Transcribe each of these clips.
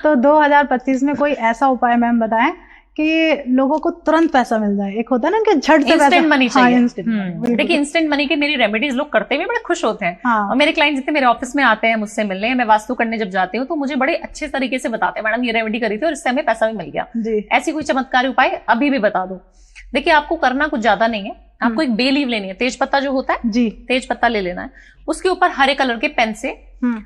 तो 2025 में कोई ऐसा उपाय मैम बताएं कि लोगों को तुरंत पैसा मिल जाए। एक होता है ना कि झट से इंस्टेंट मनी चाहिए। देखिए इंस्टेंट मनी के मेरी रेमेडीज लोग करते हुए बड़े खुश होते हैं। और मेरे क्लाइंट जितने मेरे ऑफिस में आते हैं मुझसे मिलने, मैं वास्तु करने जब जाती हूँ तो मुझे बड़े अच्छे तरीके से बताते हैं, मैडम ये रेमेडी करी थी और इससे हमें पैसा भी मिल गया। ऐसी कोई चमत्कारी उपाय अभी भी बता दो। देखिए आपको करना कुछ ज्यादा नहीं है, आपको एक बे लीव लेनी है, तेज पत्ता जो होता है जी, तेज पत्ता ले लेना है, उसके ऊपर हरे कलर के पेन से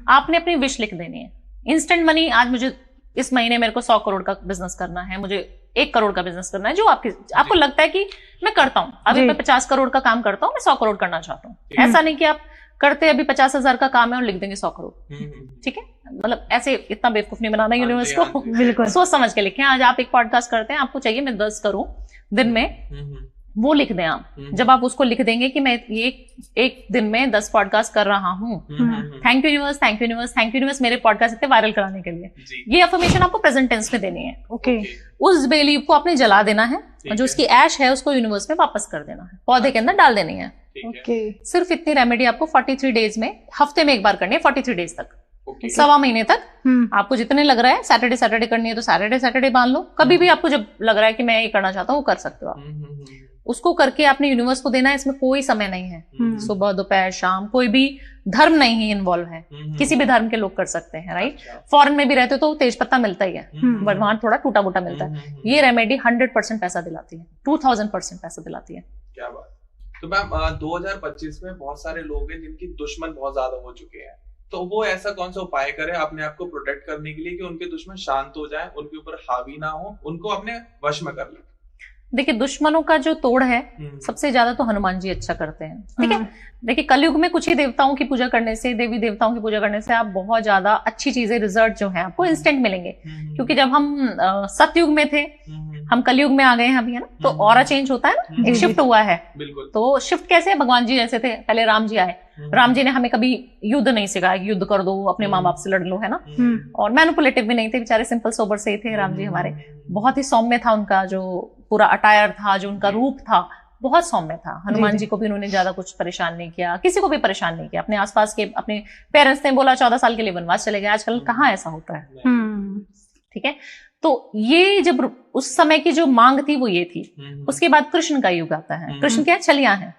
आपने अपनी विश लिख देनी है। इंस्टेंट मनी, आज मुझे इस महीने मेरे को 100 करोड़ का बिजनेस करना है, मुझे 1 करोड़ का बिजनेस करना है, जो आपको लगता है कि मैं करता हूँ, अभी मैं 50 करोड़ का काम करता हूँ, मैं 100 करोड़ करना चाहता हूँ। ऐसा नहीं कि आप करते अभी 50,000 का काम है और लिख देंगे 100 करोड़। ठीक है, मतलब ऐसे इतना बेवकूफ नहीं बनाना यूनिवर्स को, बिल्कुल सोच समझ के लिखें। आज आप एक पॉडकास्ट करते हैं, आपको चाहिए मैं 10 करूं दिन में, वो लिख दें आप। जब आप उसको लिख देंगे कि मैं ये एक दिन में 10 पॉडकास्ट कर रहा हूँ, thank you universe, thank you universe, thank you universe मेरे पॉडकास्ट इतने वायरल कराने के लिए, ये अफर्मेशन आपको प्रेजेंट टेंस में देनी है। ओके, उस बे लीफ को आपने जला देना है और जो उसकी ऐश है उसको यूनिवर्स में वापस कर देना है, पौधे के अंदर डाल देनी है। ओके, सिर्फ इतनी रेमेडी आपको 43 डेज में, हफ्ते में एक बार करनी है, 43 डेज तक, सवा महीने तक। आपको जितने लग रहा है सैटरडे करनी है तो सैटरडे बांध लो, कभी भी आपको जब लग रहा है कि मैं ये करना चाहता हूँ वो कर सकते हो आप। उसको करके आपने यूनिवर्स को देना है, इसमें कोई समय नहीं है, सुबह दोपहर शाम, कोई भी धर्म नहीं है इन्वॉल्व है, किसी भी धर्म के लोग कर सकते हैं, राइट। फॉरेन में भी रहते हो तो तेज पत्ता मिलता ही है, बट वहां थोड़ा टूटा मोटा मिलता है। ये रेमेडी 100% पैसा दिलाती है, 2000% पैसा दिलाती है। क्या बात। तो मैम 2025 में बहुत सारे लोग हैं जिनकी दुश्मन बहुत ज्यादा हो चुके हैं, तो वो ऐसा कौन सा उपाय करें अपने आप को प्रोटेक्ट करने के लिए कि उनके दुश्मन शांत हो जाएं, उनके ऊपर हावी ना हो, उनको अपने वश में कर लें? देखिए दुश्मनों का जो तोड़ है सबसे ज्यादा तो हनुमान जी अच्छा करते हैं। ठीक है, देखिए कलयुग में कुछ ही देवताओं की पूजा करने से, देवी देवताओं की पूजा करने से आप बहुत ज्यादा अच्छी चीजें, रिजल्ट जो है आपको इंस्टेंट मिलेंगे। क्योंकि जब हम सतयुग में थे, हम कलयुग में आ गए हैं अभी, है ना, तो ऑरा चेंज होता है ना, एक शिफ्ट हुआ है। तो शिफ्ट कैसे, भगवान जी जैसे थे, पहले राम जी आए, राम जी ने हमें कभी युद्ध नहीं सिखाया कि युद्ध कर दो, अपने माँ बाप से लड़ लो, है ना। और मैनिपुलेटिव भी नहीं थे, बेचारे सिंपल सोबर से ही थे राम जी हमारे। बहुत ही सौम्य था उनका जो पूरा अटायर था, जो उनका रूप था बहुत सौम्य था। हनुमान जी को भी उन्होंने ज्यादा कुछ परेशान नहीं किया, किसी को भी परेशान नहीं किया। अपने आसपास के अपने पेरेंट्स ने बोला 14 साल के लिए वनवास चले गए, आजकल कहाँ ऐसा होता है। ठीक है, तो ये जब उस समय की जो मांग थी वो ये थी। उसके बाद कृष्ण का युग आता है। कृष्ण क्या छलियां हैं,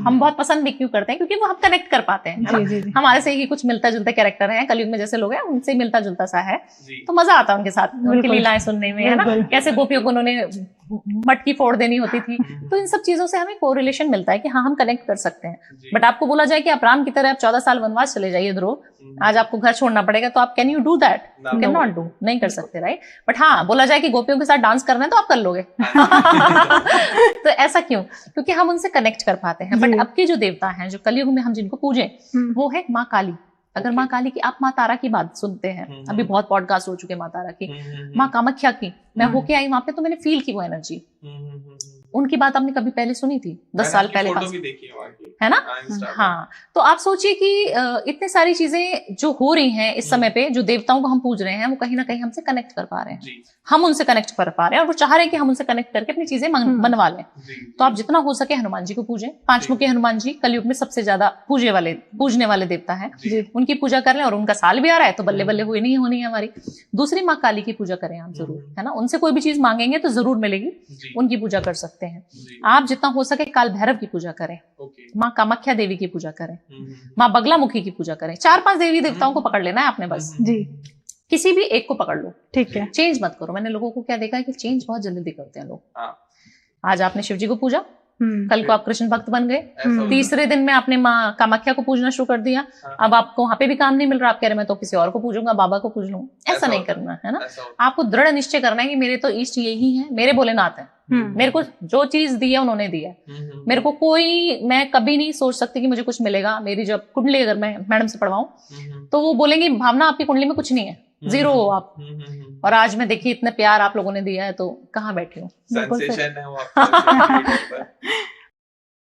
हम बहुत पसंद भी क्यों करते हैं, क्योंकि वो हम कनेक्ट कर पाते हैं। हमारे से ही कुछ मिलता जुलता कैरेक्टर है, कलयुग में जैसे लोग हैं उनसे मिलता जुलता सा है, तो मजा आता है उनके साथ, उनकी लीलाएं सुनने में, है ना। कैसे गोपियों को उन्होंने मटकी फोड़ देनी होती थी, तो इन सब चीजों से हमें कोरिलेशन मिलता है कि हाँ हम कनेक्ट कर सकते हैं। बट आपको बोला जाए कि आप राम की तरह आप 14 साल वनवास चले जाइए ध्रुव, आज आपको घर छोड़ना पड़ेगा, तो आप can you do that? You can not do, नहीं कर सकते, राइट। बट हाँ बोला जाए कि गोपियों के साथ डांस करना है तो आप कर लोगे। तो ऐसा क्यों? क्योंकि हम उनसे कनेक्ट कर पाते हैं। बट अब के जो देवता हैं, जो कलयुग में हम जिनको पूजे, वो है माँ काली। अगर माँ काली की, आप माँ तारा की बात सुनते हैं, अभी बहुत पॉडकास्ट हो चुके माँ तारा की, माँ कामाख्या की, मैं होके आई वहां पे तो मैंने फील की वो एनर्जी। उनकी बात आपने कभी पहले सुनी थी? 10 साल पहले है ना। हाँ, तो आप सोचिए कि इतनी सारी चीजें जो हो रही हैं इस समय पे, जो देवताओं को हम पूज रहे हैं, वो कहीं ना कहीं हमसे कनेक्ट कर पा रहे हैं, हम उनसे कनेक्ट कर पा रहे हैं, और वो चाह रहे हैं कि हम उनसे कनेक्ट करके अपनी चीजें बनवा लें। तो आप जितना हो सके हनुमान जी को पूजें। 5 मुखी हनुमान जी कलयुग में सबसे ज्यादा पूजने वाले देवता है, उनकी पूजा कर लें। और उनका साल भी आ रहा है तो बल्ले बल्ले हुई नहीं होनी है हमारी। दूसरी माँ काली की पूजा करें आप जरूर, है ना, उनसे कोई भी चीज मांगेंगे तो जरूर मिलेगी, उनकी पूजा कर सकते हैं आप। जितना हो सके काल भैरव की पूजा करें, माँ कामाख्या देवी की पूजा करें, माँ बगलामुखी की पूजा करें। 4-5 देवी देवताओं को पकड़ लेना है आपने बस जी, किसी भी एक को पकड़ लो, ठीक है, चेंज मत करो। मैंने लोगों को क्या देखा है कि चेंज बहुत जल्दी करते हैं लोग। आज आपने शिव जी को पूजा, कल को आप कृष्ण भक्त बन गए, तीसरे दिन में आपने माँ कामाख्या को पूजना शुरू कर दिया, अब आपको वहां पे भी काम नहीं मिल रहा, आप कह रहे मैं तो किसी और को पूजूंगा, बाबा को पूज लूंगा। ऐसा नहीं करना है ना, आपको दृढ़ निश्चय करना है कि मेरे तो इष्ट यही है, मेरे भोलेनाथ है, मेरे को जो चीज दी है उन्होंने दी है, मेरे को कोई, मैं कभी नहीं सोच सकती कि मुझे कुछ मिलेगा। मेरी जब कुंडली अगर मैं मैडम से पढ़वाऊं तो वो बोलेंगे भावना आपकी कुंडली में कुछ नहीं है, जीरो हो आप। और आज मैं देखिए इतने प्यार आप लोगों ने दिया है, तो कहाँ बैठी हूँ।